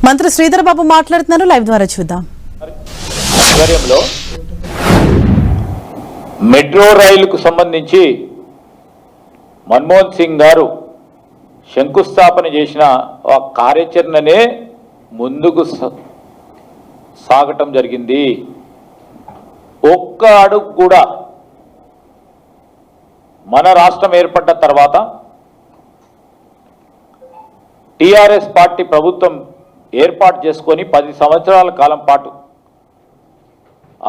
మంత్రి శ్రీధర్ బాబు మాట్లాడుతున్నారు, లైవ్ ద్వారా చూద్దాం. మెట్రో రైలుకు సంబంధించి మన్మోహన్ సింగ్ గారు శంకుస్థాపన చేసిన ఆ కార్యాచరణనే ముందుకు సాగటం జరిగింది. ఒక్క అడుగు కూడా మన రాష్ట్రం ఏర్పడ్డ తర్వాత టిఆర్ఎస్ పార్టీ ప్రభుత్వం ఏర్పాటు చేసుకొని 10 సంవత్సరాల కాలం పాటు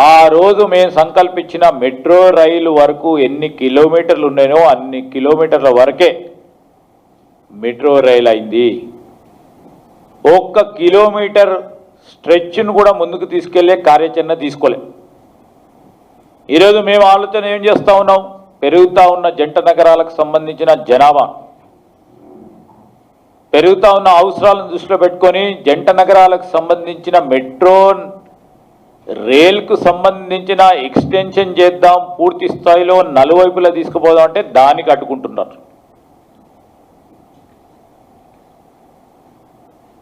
ఆ రోజు మేము సంకల్పించిన మెట్రో రైలు వరకు ఎన్ని కిలోమీటర్లు ఉన్నాయో అన్ని కిలోమీటర్ల వరకే మెట్రో రైలు అయింది. ఒక్క కిలోమీటర్ స్ట్రెచ్ను కూడా ముందుకు తీసుకెళ్లే కార్యాచరణ తీసుకోలే. ఈరోజు మేము ఆలోచన ఏం చేస్తూ ఉన్నాం, పెరుగుతూ ఉన్న జంట నగరాలకు సంబంధించిన జనాభా, పెరుగుతూ ఉన్న అవసరాలను దృష్టిలో పెట్టుకొని జంట నగరాలకు సంబంధించిన మెట్రో రైలుకు సంబంధించిన ఎక్స్టెన్షన్ చేద్దాం, పూర్తి స్థాయిలో నలువైపులా తీసుకుపోదాం అంటే దానికి అడ్డుకుంటున్నారు.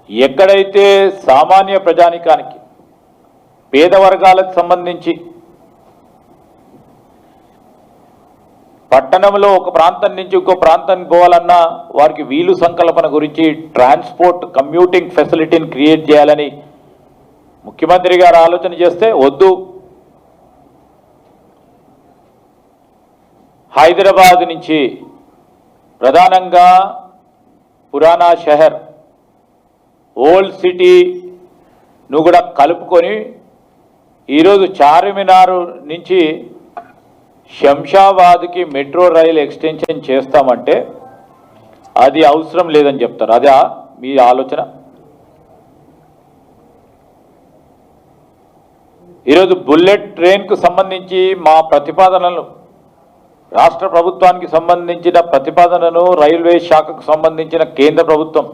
ఎక్కడైతే సామాన్య ప్రజానికానికి పేద వర్గాలకు సంబంధించి పట్టణంలో ఒక ప్రాంతం నుంచి ఇంకో ప్రాంతానికి పోవాలన్నా వారికి వీలు సంకల్పన గురించి ట్రాన్స్పోర్ట్ కమ్యూటింగ్ ఫెసిలిటీని క్రియేట్ చేయాలని ముఖ్యమంత్రి గారు ఆలోచన చేస్తే వద్దు, హైదరాబాద్ నుంచి ప్రధానంగా పురాణా షహర్ ఓల్డ్ సిటీను కూడా కలుపుకొని ఈరోజు చార్మినార్ నుంచి శంషాబాద్కి మెట్రో రైలు ఎక్స్టెన్షన్ చేస్తామంటే అది అవసరం లేదని చెప్తారు. అదా మీ ఆలోచన? ఈరోజు బుల్లెట్ ట్రైన్కు సంబంధించి మా ప్రతిపాదనలు, రాష్ట్ర ప్రభుత్వానికి సంబంధించిన ప్రతిపాదనను రైల్వే శాఖకు సంబంధించిన కేంద్ర ప్రభుత్వం